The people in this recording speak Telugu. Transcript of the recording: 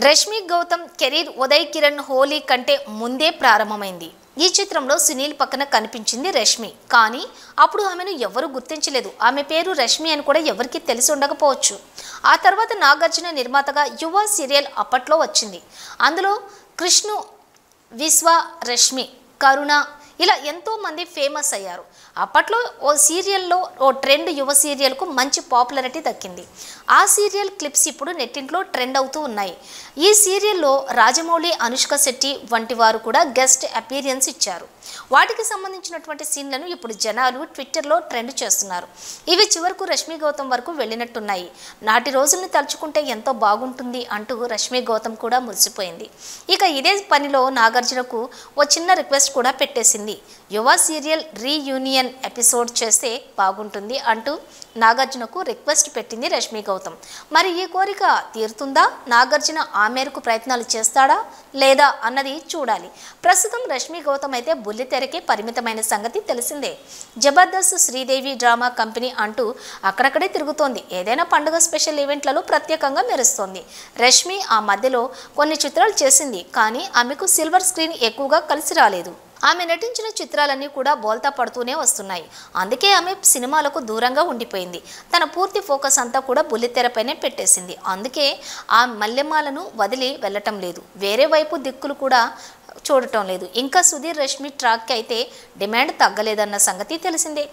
రష్మి గౌతమ్ కెరీర్ ఉదయ్ కిరణ్ హోలీ కంటే ముందే ప్రారంభమైంది. ఈ చిత్రంలో సునీల్ పక్కన కనిపించింది రష్మి. కానీ అప్పుడు ఆమెను ఎవరు గుర్తించలేదు. ఆమె పేరు రష్మి అని కూడా ఎవరికి తెలిసి ఉండకపోవచ్చు. ఆ తర్వాత నాగార్జున నిర్మాతగా యువ సీరియల్ అప్పట్లో వచ్చింది. అందులో కృష్ణు, విశ్వ, రష్మి, కరుణ ఇలా ఎంతోమంది ఫేమస్ అయ్యారు. అప్పట్లో ఓ సీరియల్లో ఓ ట్రెండ్ యువ సీరియల్కు మంచి పాపులారిటీ దక్కింది. ఆ సీరియల్ క్లిప్స్ ఇప్పుడు నెట్టింట్లో ట్రెండ్ అవుతూ ఉన్నాయి. ఈ సీరియల్లో రాజమౌళి, అనుష్క శెట్టి వంటి వారు కూడా గెస్ట్ అపీరియన్స్ ఇచ్చారు. వాటికి సంబంధించినటువంటి సీన్లను ఇప్పుడు జనాలు ట్విట్టర్లో ట్రెండ్ చేస్తున్నారు. ఇవి చివరకు రష్మి గౌతమ్ వరకు వెళ్ళినట్టున్నాయి. నాటి రోజుల్ని తలుచుకుంటే ఎంతో బాగుంటుంది అంటూ రష్మి గౌతమ్ కూడా మురిసిపోయింది. ఇక ఇదే పనిలో నాగార్జునకు ఓ చిన్న రిక్వెస్ట్ కూడా పెట్టేసింది. యువ సీరియల్ రీయూనియన్ ఎపిసోడ్ చేస్తే బాగుంటుంది అంటూ నాగార్జునకు రిక్వెస్ట్ పెట్టింది రష్మి గౌతమ్. మరి ఈ కోరిక తీరుతుందా? నాగార్జున ఆ మేరకు ప్రయత్నాలు చేస్తాడా లేదా అన్నది చూడాలి. ప్రస్తుతం రష్మి గౌతమ్ అయితే బుల్లితెరకే పరిమితమైన సంగతి తెలిసిందే. జబర్దస్త్, శ్రీదేవి డ్రామా కంపెనీ అంటూ అక్కడక్కడే తిరుగుతోంది. ఏదైనా పండుగ స్పెషల్ ఈవెంట్లలో ప్రత్యేకంగా మెరుస్తోంది. రష్మి ఆ మధ్యలో కొన్ని చిత్రాలు చేసింది. కానీ ఆమెకు సిల్వర్ స్క్రీన్ ఎక్కువగా కలిసి రాలేదు. ఆమె నటించిన చిత్రాలన్నీ కూడా బోల్తా పడుతూనే వస్తున్నాయి. అందుకే ఆమె సినిమాలకు దూరంగా ఉండిపోయింది. తన పూర్తి ఫోకస్ అంతా కూడా బుల్లితెరపైనే పెట్టేసింది. అందుకే ఆ మల్లెమాలను వదిలి వెళ్ళటం లేదు. వేరే వైపు దిక్కులు కూడా చూడటం లేదు. ఇంకా సుధీర్, రష్మి ట్రాక్కి అయితే డిమాండ్ తగ్గలేదన్న సంగతి తెలిసిందే.